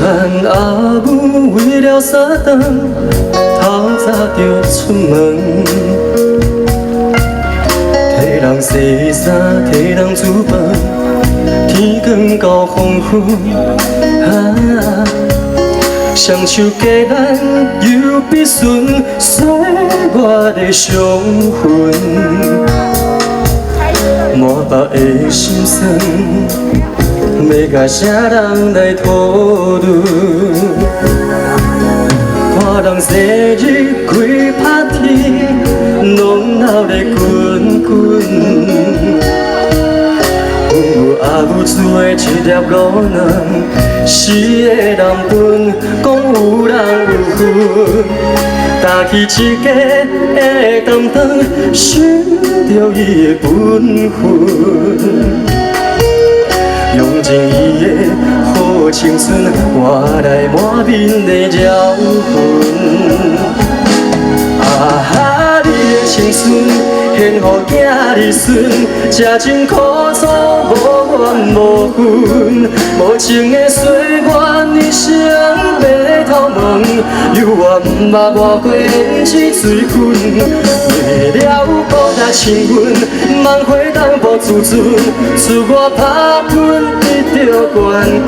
汉阿母为了三顿，透早就出门，替人洗衫，替人煮饭，天光到黄昏。双手家咱又必顺，随我的伤痕，满腹的心酸，要甲啥人来讨论？看人生日开 party， 拢闹得滚滚。阮有阿母煮的一粒五卵，死的人分，讲有人有份。搭去一家的担当，寻着伊的本分。用尽伊的好青春，换来满面的饶痕。啊哈，你的青春。献予囝儿孙，吃尽苦楚，无怨无分。无情的岁月，你生白头毛，犹原不捌外过胭脂水粉。为了报答亲阮，梦回淡薄自尊，出我打拼得到冠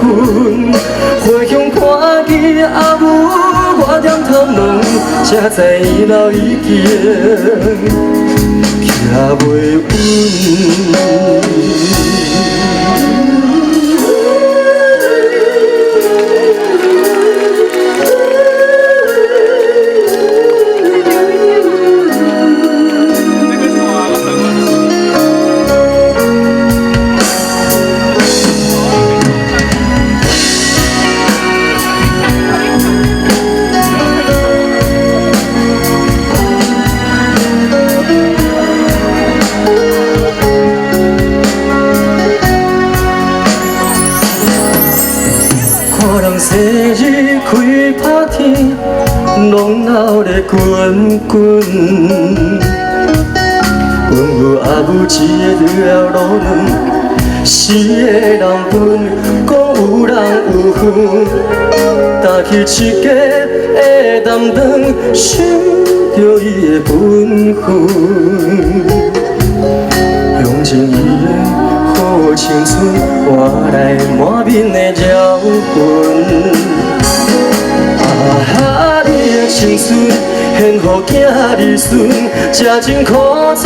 军。回乡看见阿母，我点头问，才知伊老已经。也袂稳。看人生日开 party， 拢闹得滚滚。阮有阿母一个对了路卵，死的人分，讲有人有份。搭去一家的担当，寻着伊的本分。用尽伊的。好青春换来满面的饶痕，啊哈！你的青春献予囝儿孙，吃尽苦楚，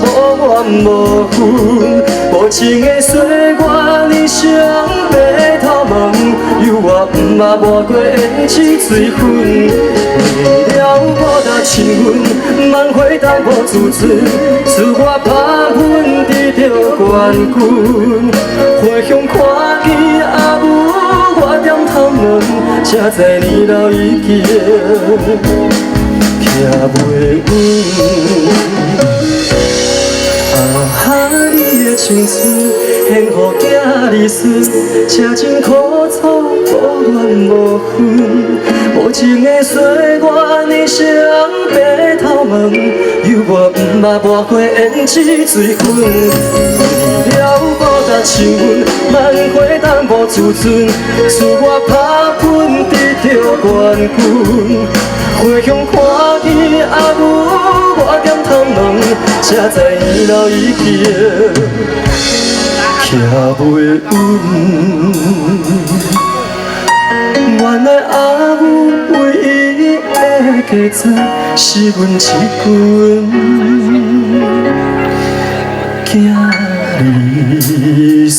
无怨无分。无情的岁月，你生白头毛，犹原不捌抹过胭脂水粉。为了报答亲阮，梦回淡薄自尊，自我打拼得到冠军。回乡看见阿母，我点头问，才知年老已经徛袂稳。啊哈！你的青春献予囝儿孙，吃尽苦楚，无怨无分。无情的岁月，你生白头毛，犹原不捌抹过胭脂水粉。为了报答亲阮，梦回淡薄自尊，自我打拼得到冠军。回乡看见阿母，我点头问，才知伊老已经徛袂稳。原来阿母唯一的家产，是阮一群囝儿孙。